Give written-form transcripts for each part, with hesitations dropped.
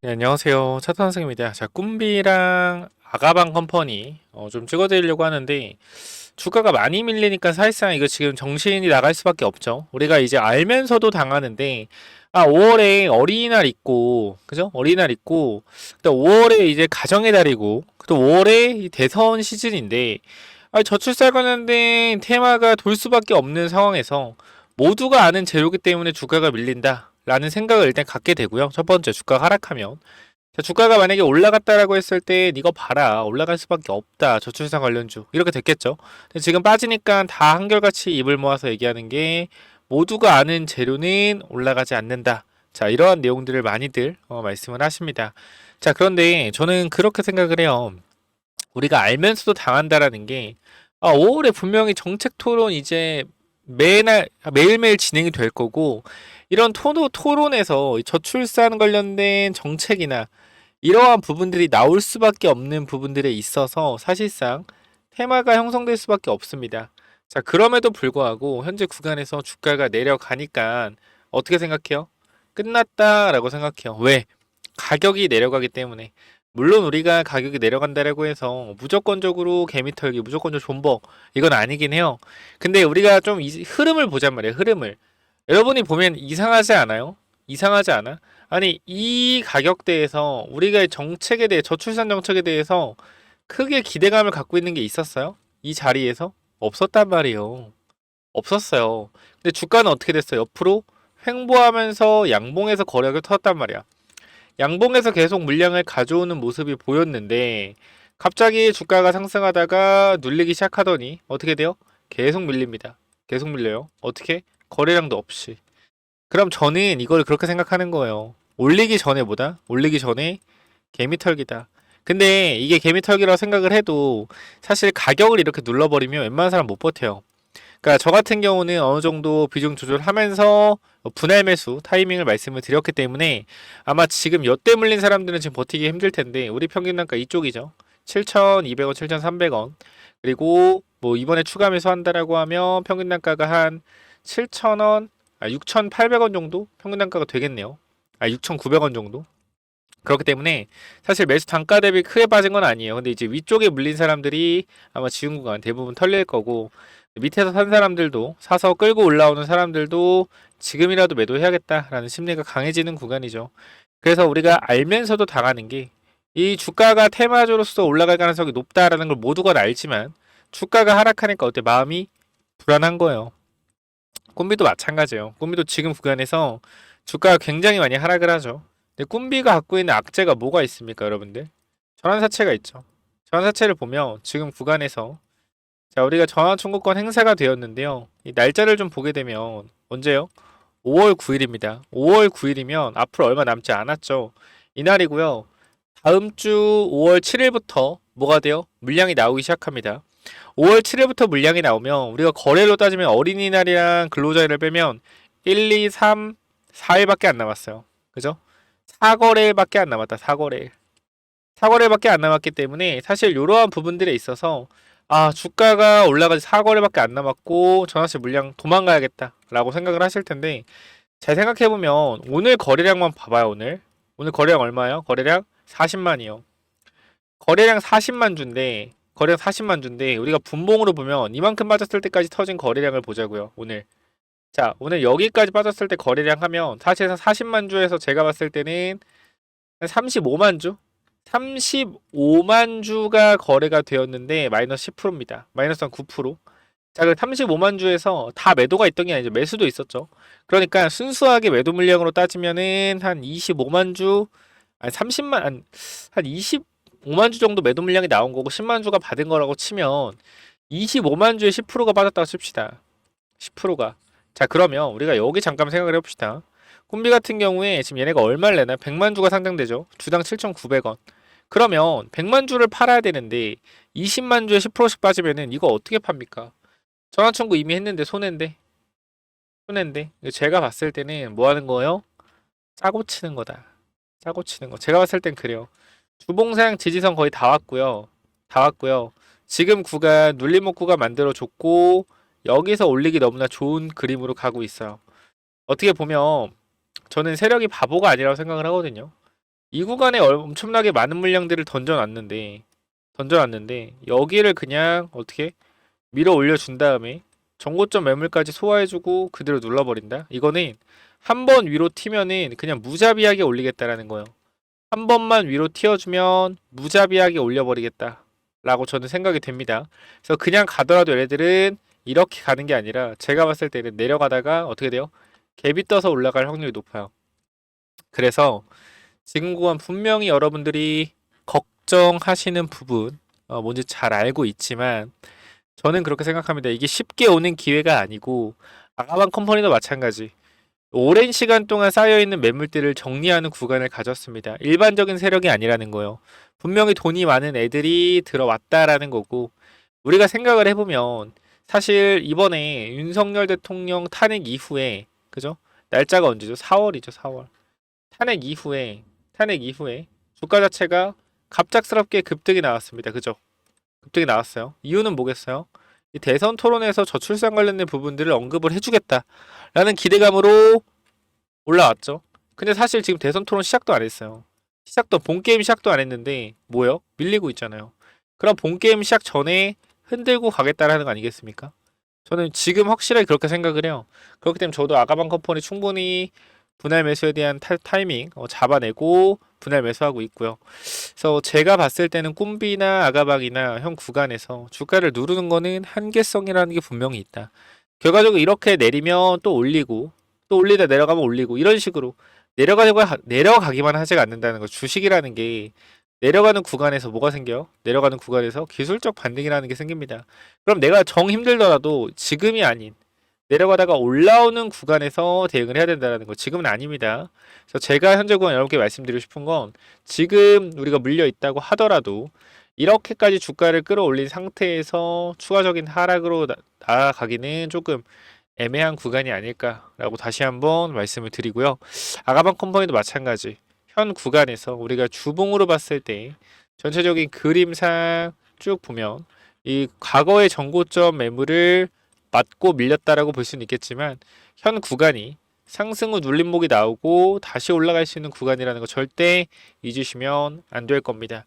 네, 안녕하세요. 차트 선생입니다. 자, 꿈비랑 아가방 컴퍼니 좀 찍어드리려고 하는데 주가가 많이 밀리니까 사실상 이거 지금 정신이 나갈 수밖에 없죠. 우리가 이제 알면서도 당하는데 5월에 어린이날 있고 그죠? 어린이날 있고 또 5월에 이제 가정의 달이고 또 5월에 이 대선 시즌인데 저출산 관련된 테마가 돌 수밖에 없는 상황에서 모두가 아는 재료기 때문에 주가가 밀린다. 라는 생각을 일단 갖게 되고요. 첫 번째, 주가가 하락하면. 자, 주가가 만약에 올라갔다라고 했을 때, 이거 봐라. 올라갈 수밖에 없다. 저출산 관련주. 이렇게 됐겠죠. 근데 지금 빠지니까 다 한결같이 입을 모아서 얘기하는 게, 모두가 아는 재료는 올라가지 않는다. 자, 이러한 내용들을 많이들 말씀을 하십니다. 자, 그런데 저는 그렇게 생각을 해요. 우리가 알면서도 당한다라는 게 5월에 분명히 정책 토론 이제 매일매일 진행이 될 거고 이런 토론에서 저출산 관련된 정책이나 이러한 부분들이 나올 수밖에 없는 부분들에 있어서 사실상 테마가 형성될 수밖에 없습니다. 자, 그럼에도 불구하고 현재 구간에서 주가가 내려가니까 어떻게 생각해요? 끝났다라고 생각해요. 왜? 가격이 내려가기 때문에. 물론 우리가 가격이 내려간다라고 해서 무조건적으로 개미털기, 무조건적으로 존버 이건 아니긴 해요. 근데 우리가 좀 흐름을 보잔 말이에요. 흐름을. 여러분이 보면 이상하지 않아요? 이상하지 않아? 아니 이 가격대에서 우리가 정책에 대해 저출산 정책에 대해서 크게 기대감을 갖고 있는 게 있었어요? 이 자리에서? 없었단 말이에요. 없었어요. 근데 주가는 어떻게 됐어요? 옆으로 횡보하면서 양봉에서 거래가 터졌단 말이야. 양봉에서 계속 물량을 가져오는 모습이 보였는데 갑자기 주가가 상승하다가 눌리기 시작하더니 어떻게 돼요? 계속 밀립니다. 계속 밀려요. 어떻게? 거래량도 없이. 그럼 저는 이걸 그렇게 생각하는 거예요. 올리기 전에 뭐다? 올리기 전에 개미털기다. 근데 이게 개미털기라고 생각을 해도 사실 가격을 이렇게 눌러버리면 웬만한 사람 못 버텨요. 그러니까 저 같은 경우는 어느 정도 비중 조절하면서 분할 매수 타이밍을 말씀을 드렸기 때문에 아마 지금 여대 물린 사람들은 지금 버티기 힘들 텐데 우리 평균 단가 이쪽이죠. 7,200원, 7,300원. 그리고 뭐 이번에 추가 매수한다라고 하면 평균 단가가 한 7,000원, 6,800원 정도 평균 단가가 되겠네요. 6,900원 정도. 그렇기 때문에 사실 매수 단가 대비 크게 빠진 건 아니에요. 근데 이제 위쪽에 물린 사람들이 아마 지금 구간 대부분 털릴 거고 밑에서 산 사람들도 사서 끌고 올라오는 사람들도 지금이라도 매도해야겠다라는 심리가 강해지는 구간이죠. 그래서 우리가 알면서도 당하는 게 이 주가가 테마주로서 올라갈 가능성이 높다라는 걸 모두가 알지만 주가가 하락하니까 어때 마음이 불안한 거예요. 꿈비도 마찬가지예요. 꿈비도 지금 구간에서 주가가 굉장히 많이 하락을 하죠. 근데 꿈비가 갖고 있는 악재가 뭐가 있습니까, 여러분들? 전환사채가 있죠. 전환사채를 보면 지금 구간에서 자, 우리가 전환청구권 행사가 되었는데요. 이 날짜를 좀 보게 되면 언제요? 5월 9일입니다. 5월 9일이면 앞으로 얼마 남지 않았죠. 이날이고요. 다음 주 5월 7일부터 뭐가 돼요? 물량이 나오기 시작합니다. 5월 7일부터 물량이 나오면 우리가 거래로 따지면 어린이날이랑 근로자일을 빼면 1, 2, 3, 4일밖에 안 남았어요. 그죠? 4거래일밖에 안 남았다. 4거래일. 4거래일밖에 안 남았기 때문에 사실 이러한 부분들에 있어서 주가가 올라가지 4거래밖에 안 남았고 전환시 물량 도망가야겠다라고 생각을 하실 텐데 잘 생각해보면 오늘 거래량만 봐봐요. 오늘 거래량 얼마예요? 거래량 40만이요. 거래량 40만 주인데 우리가 분봉으로 보면 이만큼 빠졌을 때까지 터진 거래량을 보자고요. 오늘 자 오늘 여기까지 빠졌을 때 거래량 하면 사실상 40만 주에서 제가 봤을 때는 한 35만 주? 35만 주가 거래가 되었는데 마이너스 10%입니다. 마이너스 한 9%. 자, 그 35만 주에서 다 매도가 있던 게 아니죠. 매수도 있었죠. 그러니까 순수하게 매도 물량으로 따지면은 한 25만 주, 아니 30만, 한 25만 주 정도 매도 물량이 나온 거고 10만 주가 받은 거라고 치면 25만 주에 10%가 빠졌다고 칩시다. 10%가. 자, 그러면 우리가 여기 잠깐 생각을 해봅시다. 꿈비 같은 경우에 지금 얘네가 얼마를 내나? 100만 주가 상장되죠. 주당 7,900원. 그러면 100만 주를 팔아야 되는데 20만 주에 10%씩 빠지면은 이거 어떻게 팝니까? 전환 청구 이미 했는데 손해인데. 손해인데. 제가 봤을 때는 뭐 하는 거예요? 짜고 치는 거다. 짜고 치는 거. 제가 봤을 땐 그래요. 주봉상 지지선 거의 다 왔고요. 다 왔고요. 지금 구간 눌림목구가 만들어줬고 여기서 올리기 너무나 좋은 그림으로 가고 있어요. 어떻게 보면 저는 세력이 바보가 아니라고 생각을 하거든요. 이 구간에 엄청나게 많은 물량들을 던져놨는데 여기를 그냥 어떻게 밀어 올려준 다음에 정고점 매물까지 소화해주고 그대로 눌러버린다. 이거는 한 번 위로 튀면은 그냥 무자비하게 올리겠다라는 거예요. 한 번만 위로 튀어주면 무자비하게 올려버리겠다 라고 저는 생각이 됩니다. 그래서 그냥 가더라도 얘네들은 이렇게 가는 게 아니라 제가 봤을 때는 내려가다가 어떻게 돼요? 갭이 떠서 올라갈 확률이 높아요. 그래서 지금 구간 분명히 여러분들이 걱정하시는 부분 뭔지 잘 알고 있지만 저는 그렇게 생각합니다. 이게 쉽게 오는 기회가 아니고 아가방 컴퍼니도 마찬가지. 오랜 시간 동안 쌓여있는 매물들을 정리하는 구간을 가졌습니다. 일반적인 세력이 아니라는 거예요. 분명히 돈이 많은 애들이 들어왔다라는 거고 우리가 생각을 해보면 사실 이번에 윤석열 대통령 탄핵 이후에 그죠? 날짜가 언제죠? 4월이죠, 4월. 탄핵 이후에 주가 자체가 갑작스럽게 급등이 나왔습니다. 그죠? 급등이 나왔어요. 이유는 뭐겠어요? 이 대선 토론에서 저출산 관련된 부분들을 언급을 해주겠다라는 기대감으로 올라왔죠. 근데 사실 지금 대선 토론 시작도 안 했어요. 본 게임 시작도 안 했는데 뭐요? 밀리고 있잖아요. 그럼 본 게임 시작 전에 흔들고 가겠다라는 거 아니겠습니까? 저는 지금 확실하게 그렇게 생각을 해요. 그렇기 때문에 저도 아가방 컴퍼니 충분히 분할 매수에 대한 타이밍 잡아내고 분할 매수하고 있고요. 그래서 제가 봤을 때는 꿈비나 아가방이나 현 구간에서 주가를 누르는 거는 한계성이라는 게 분명히 있다. 결과적으로 이렇게 내리면 또 올리고 또 올리다 내려가면 올리고 이런 식으로 내려가기만 하지가 않는다는 거. 주식이라는 게 내려가는 구간에서 뭐가 생겨요? 내려가는 구간에서 기술적 반등이라는 게 생깁니다. 그럼 내가 정 힘들더라도 지금이 아닌 내려가다가 올라오는 구간에서 대응을 해야 된다는 거. 지금은 아닙니다. 그래서 제가 현재 구간 여러분께 말씀드리고 싶은 건 지금 우리가 물려 있다고 하더라도 이렇게까지 주가를 끌어올린 상태에서 추가적인 하락으로 나아가기는 조금 애매한 구간이 아닐까라고 다시 한번 말씀을 드리고요. 아가방 컴퍼니도 마찬가지. 현 구간에서 우리가 주봉으로 봤을 때 전체적인 그림상 쭉 보면 이 과거의 정고점 매물을 맞고 밀렸다라고 볼 수는 있겠지만 현 구간이 상승 후 눌림목이 나오고 다시 올라갈 수 있는 구간이라는 거 절대 잊으시면 안 될 겁니다.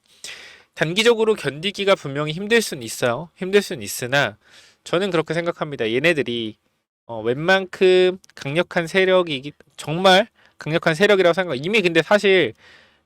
단기적으로 견디기가 분명히 힘들 수는 있어요. 힘들 수는 있으나 저는 그렇게 생각합니다. 얘네들이 웬만큼 강력한 세력이기 정말 강력한 세력이라고 생각해요. 이미 근데 사실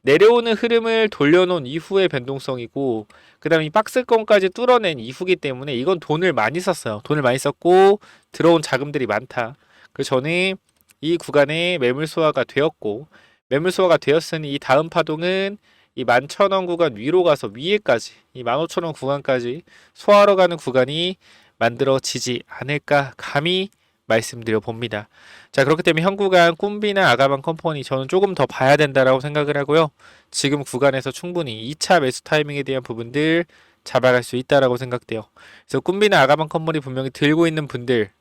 내려오는 흐름을 돌려놓은 이후의 변동성이고 그다음에 이 박스권까지 뚫어낸 이후기 때문에 이건 돈을 많이 썼어요. 돈을 많이 썼고 들어온 자금들이 많다. 그래서 저는 이 구간에 매물 소화가 되었고 매물 소화가 되었으니 이 다음 파동은 이 11,000원 구간 위로 가서 위에까지 이 15,000원 구간까지 소화하러 가는 구간이 만들어지지 않을까 감히 말씀드려 봅니다. 자, 그렇기 때문에 현 구간 꿈비나 아가방 컴퍼니 저는 조금 더 봐야 된다라고 생각을 하고요. 지금 구간에서 충분히 2차 매수 타이밍에 대한 부분들 잡아갈 수 있다라고 생각돼요. 그래서 꿈비나 아가방 컴퍼니 분명히 들고 있는 분들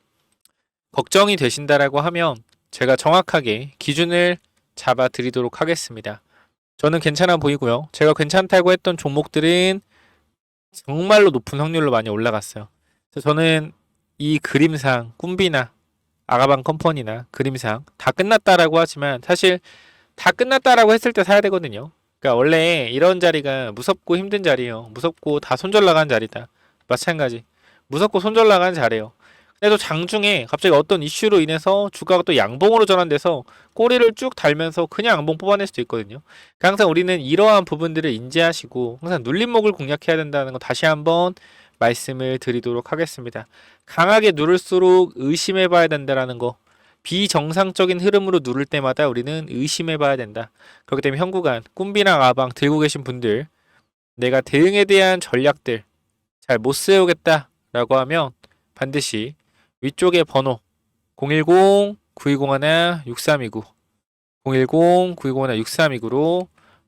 걱정이 되신다라고 하면 제가 정확하게 기준을 잡아 드리도록 하겠습니다. 저는 괜찮아 보이고요. 제가 괜찮다고 했던 종목들은 정말로 높은 확률로 많이 올라갔어요. 그래서 저는 이 그림상 꿈비나 아가방 컴퍼니나 그림상 다 끝났다라고 하지만 사실 다 끝났다라고 했을 때 사야 되거든요. 그러니까 원래 이런 자리가 무섭고 힘든 자리예요. 무섭고 다 손절 나간 자리다. 마찬가지. 무섭고 손절 나간 자리예요. 그래도 장중에 갑자기 어떤 이슈로 인해서 주가가 또 양봉으로 전환돼서 꼬리를 쭉 달면서 그냥 양봉 뽑아낼 수도 있거든요. 그러니까 항상 우리는 이러한 부분들을 인지하시고 항상 눌림목을 공략해야 된다는 거 다시 한번 말씀을 드리도록 하겠습니다. 강하게 누를수록 의심해 봐야 된다라는 거. 비정상적인 흐름으로 누를 때마다 우리는 의심해 봐야 된다. 그렇기 때문에 현 구간 꿈비나 아방 들고 계신 분들 내가 대응에 대한 전략들 잘 못 세우겠다라고 하면 반드시 위쪽에 번호 010-9201-6329 010-9201-6329로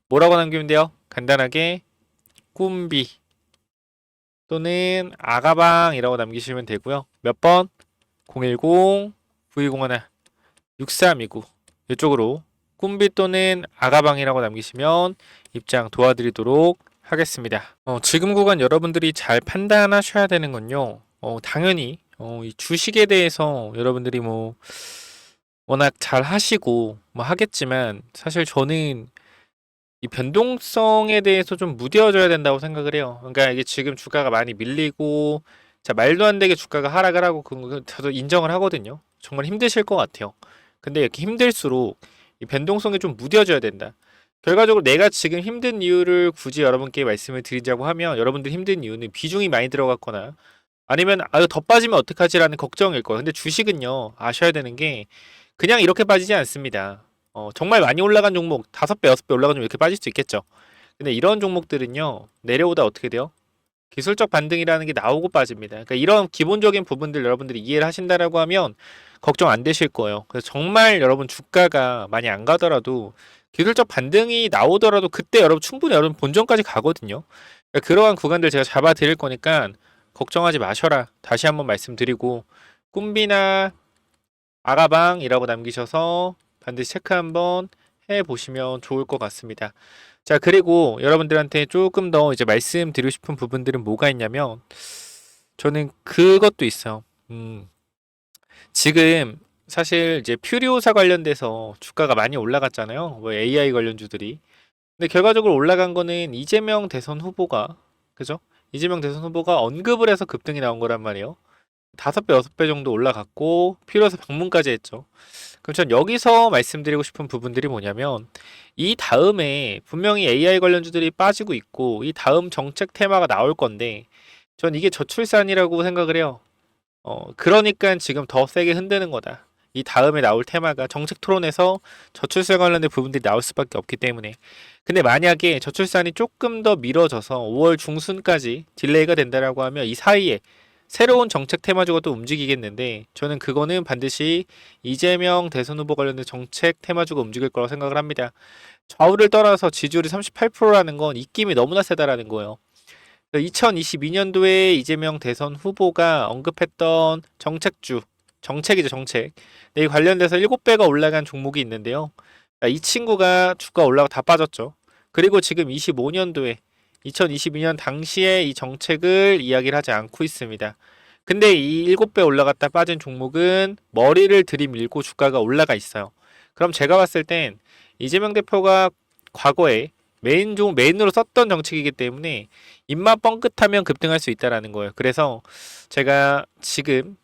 뭐라고 남기면 돼요? 간단하게 꿈비 또는 아가방이라고 남기시면 되고요. 몇 번? 010-9201-6329 이쪽으로 꿈비 또는 아가방이라고 남기시면 입장 도와드리도록 하겠습니다. 지금 구간 여러분들이 잘 판단하셔야 되는 건요. 당연히 이 주식에 대해서 여러분들이 뭐 워낙 잘 하시고 뭐 하겠지만 사실 저는 이 변동성에 대해서 좀 무뎌져야 된다고 생각을 해요. 그러니까 이게 지금 주가가 많이 밀리고, 자, 말도 안 되게 주가가 하락을 하고, 그거 저도 인정을 하거든요. 정말 힘드실 것 같아요. 근데 이렇게 힘들수록 이 변동성이 좀 무뎌져야 된다. 결과적으로 내가 지금 힘든 이유를 굳이 여러분께 말씀을 드리자고 하면, 여러분들 힘든 이유는 비중이 많이 들어갔거나, 아니면 아유 더 빠지면 어떡하지라는 걱정일 거예요. 근데 주식은요, 아셔야 되는 게 그냥 이렇게 빠지지 않습니다. 정말 많이 올라간 종목 5배, 6배 올라간 종목 이렇게 빠질 수 있겠죠. 근데 이런 종목들은요, 내려오다 어떻게 돼요? 기술적 반등이라는 게 나오고 빠집니다. 그러니까 이런 기본적인 부분들 여러분들이 이해를 하신다라고 하면 걱정 안 되실 거예요. 그래서 정말 여러분 주가가 많이 안 가더라도 기술적 반등이 나오더라도 그때 여러분 충분히 여러분 본전까지 가거든요. 그러니까 그러한 구간들 제가 잡아 드릴 거니까 걱정하지 마셔라. 다시 한번 말씀드리고, 꿈비나 아가방이라고 남기셔서 반드시 체크 한번 해 보시면 좋을 것 같습니다. 자, 그리고 여러분들한테 조금 더 이제 말씀드리고 싶은 부분들은 뭐가 있냐면, 저는 그것도 있어요. 지금 사실 이제 퓨리오사 관련돼서 주가가 많이 올라갔잖아요. 뭐 AI 관련주들이. 근데 결과적으로 올라간 거는 이재명 대선 후보가, 그죠? 이재명 대선 후보가 언급을 해서 급등이 나온 거란 말이에요. 5배, 6배 정도 올라갔고, 필요해서 방문까지 했죠. 그럼 전 여기서 말씀드리고 싶은 부분들이 뭐냐면, 이 다음에 분명히 AI 관련주들이 빠지고 있고, 이 다음 정책 테마가 나올 건데, 전 이게 저출산이라고 생각을 해요. 그러니까 지금 더 세게 흔드는 거다. 이 다음에 나올 테마가 정책 토론에서 저출산 관련된 부분들이 나올 수밖에 없기 때문에. 근데 만약에 저출산이 조금 더 미뤄져서 5월 중순까지 딜레이가 된다라고 하면 이 사이에 새로운 정책 테마주가 또 움직이겠는데, 저는 그거는 반드시 이재명 대선 후보 관련된 정책 테마주가 움직일 거라고 생각을 합니다. 좌우를 떠나서 지지율이 38%라는 건 입김이 너무나 세다라는 거예요. 2022년도에 이재명 대선 후보가 언급했던 정책주, 정책이죠, 정책. 네, 이 관련돼서 7배가 올라간 종목이 있는데요. 이 친구가 주가 올라가 다 빠졌죠. 그리고 지금 25년도에 2022년 당시에 이 정책을 이야기를 하지 않고 있습니다. 근데 이 7배 올라갔다 빠진 종목은 머리를 들이밀고 주가가 올라가 있어요. 그럼 제가 봤을 땐 이재명 대표가 과거에 메인으로 썼던 정책이기 때문에 입맛 뻥끗하면 급등할 수 있다라는 거예요. 그래서 제가 지금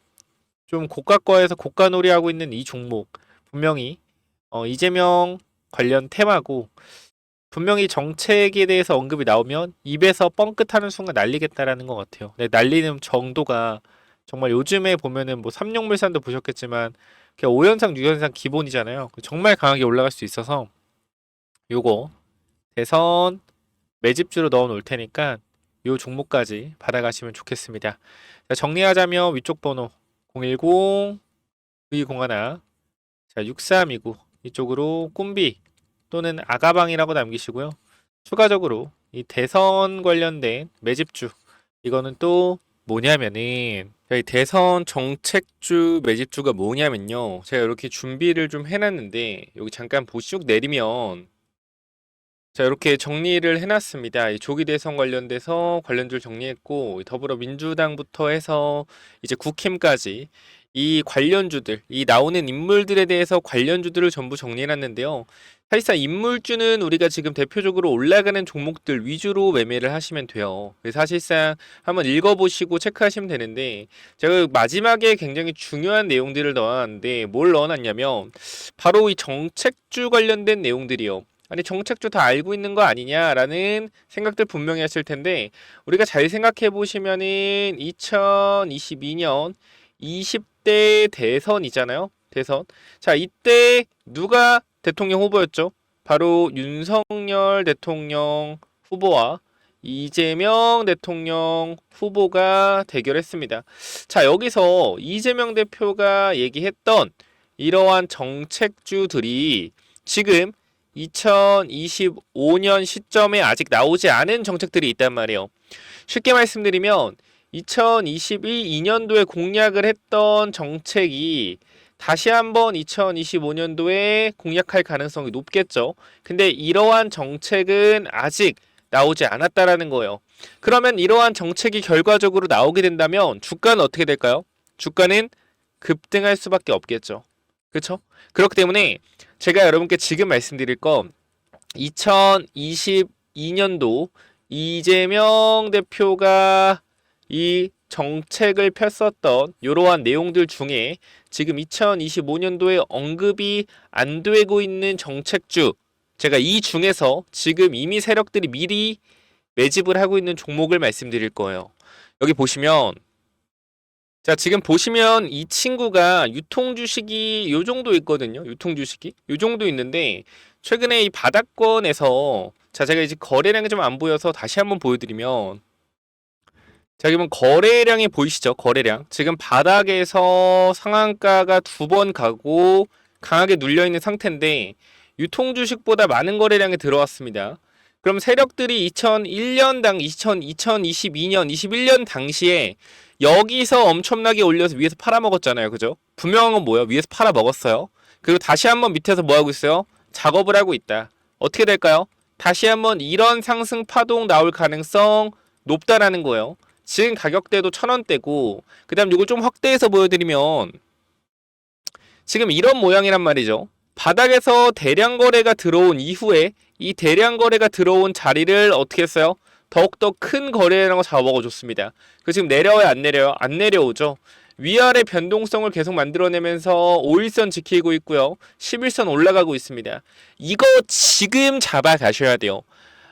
좀 고가거에서 고가놀이 하고 있는 이 종목, 분명히 이재명 관련 테마고, 분명히 정책에 대해서 언급이 나오면 입에서 뻥끗하는 순간 날리겠다라는 것 같아요. 네, 날리는 정도가 정말 요즘에 보면은 뭐 삼룡물산도 보셨겠지만 그냥 5연상, 6연상 기본이잖아요. 정말 강하게 올라갈 수 있어서 요거 대선 매집주로 넣어 놓을 테니까 요 종목까지 받아가시면 좋겠습니다. 자, 정리하자면 위쪽 번호 010 201 자, 6329 이쪽으로 꿈비 또는 아가방이라고 남기시고요. 추가적으로 이 대선 관련된 매집주, 이거는 또 뭐냐면은, 이 대선 정책주 매집주가 뭐냐면요, 제가 이렇게 준비를 좀 해놨는데 여기 잠깐 보시쭉 내리면, 자, 이렇게 정리를 해놨습니다. 이 조기 대선 관련돼서 관련주를 정리했고, 더불어민주당부터 해서 이제 국힘까지 이 관련주들, 이 나오는 인물들에 대해서 관련주들을 전부 정리해놨는데요. 사실상 인물주는 우리가 지금 대표적으로 올라가는 종목들 위주로 매매를 하시면 돼요. 사실상 한번 읽어보시고 체크하시면 되는데, 제가 마지막에 굉장히 중요한 내용들을 넣어놨는데, 뭘 넣어놨냐면 바로 이 정책주 관련된 내용들이요. 아니 정책주 다 알고 있는 거 아니냐라는 생각들 분명히 하실 텐데, 우리가 잘 생각해 보시면은 2022년 20대 대선이잖아요. 대선. 자, 이때 누가 대통령 후보였죠? 바로 윤석열 대통령 후보와 이재명 대통령 후보가 대결했습니다. 자, 여기서 이재명 대표가 얘기했던 이러한 정책주들이 지금 2025년 시점에 아직 나오지 않은 정책들이 있단 말이에요. 쉽게 말씀드리면 2022년도에 공약을 했던 정책이 다시 한번 2025년도에 공약할 가능성이 높겠죠. 근데 이러한 정책은 아직 나오지 않았다라는 거예요. 그러면 이러한 정책이 결과적으로 나오게 된다면 주가는 어떻게 될까요? 주가는 급등할 수밖에 없겠죠. 그렇죠? 그렇기 때문에 제가 여러분께 지금 말씀드릴 건 2022년도 이재명 대표가 이 정책을 폈었던 이러한 내용들 중에 지금 2025년도에 언급이 안 되고 있는 정책주, 제가 이 중에서 지금 이미 세력들이 미리 매집을 하고 있는 종목을 말씀드릴 거예요. 여기 보시면, 자, 지금 보시면 이 친구가 유통주식이 요 정도 있거든요. 유통주식이 요 정도 있는데, 최근에 이 바닥권에서, 자, 제가 이제 거래량이 좀 안 보여서 다시 한번 보여드리면, 자, 그러면 거래량이 보이시죠? 거래량. 지금 바닥에서 상한가가 두 번 가고 강하게 눌려있는 상태인데, 유통주식보다 많은 거래량이 들어왔습니다. 그럼 세력들이 2022년, 21년 당시에 여기서 엄청나게 올려서 위에서 팔아먹었잖아요. 그죠? 분명한 건 뭐예요? 위에서 팔아먹었어요. 그리고 다시 한번 밑에서 뭐 하고 있어요? 작업을 하고 있다. 어떻게 될까요? 다시 한번 이런 상승 파동 나올 가능성 높다라는 거예요. 지금 가격대도 1,000원대고, 그 다음 이걸 좀 확대해서 보여드리면, 지금 이런 모양이란 말이죠. 바닥에서 대량 거래가 들어온 이후에 이 대량 거래가 들어온 자리를 어떻게 했어요? 더욱더 큰 거래량으로 잡아먹어줬습니다. 그 지금 내려와요, 안 내려요? 안 내려오죠. 위아래 변동성을 계속 만들어내면서 5일선 지키고 있고요. 11선 올라가고 있습니다. 이거 지금 잡아가셔야 돼요.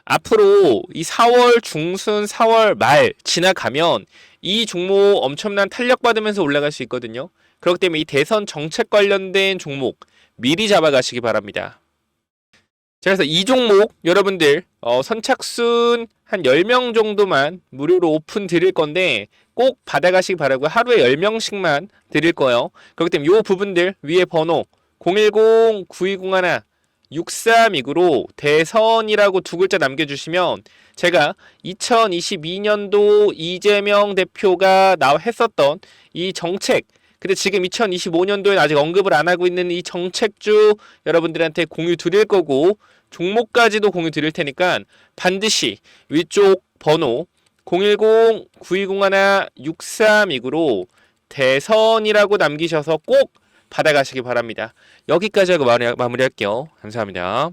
앞으로 이 4월 중순, 4월 말 지나가면 이 종목 엄청난 탄력받으면서 올라갈 수 있거든요. 그렇기 때문에 이 대선 정책 관련된 종목 미리 잡아가시기 바랍니다. 자, 그래서 이 종목 여러분들 선착순 한 10명 정도만 무료로 오픈 드릴 건데 꼭 받아가시기 바라고요. 하루에 10명씩만 드릴 거예요. 그렇기 때문에 이 부분들 위에 번호 010-9201 6329로 대선이라고 두 글자 남겨주시면 제가 2022년도 이재명 대표가 했었던 이 정책, 근데 지금 2025년도에 아직 언급을 안 하고 있는 이 정책주 여러분들한테 공유 드릴 거고 종목까지도 공유 드릴 테니까 반드시 위쪽 번호 010-9201-6329로 대선이라고 남기셔서 꼭 받아가시기 바랍니다. 여기까지 하고 마무리할게요. 감사합니다.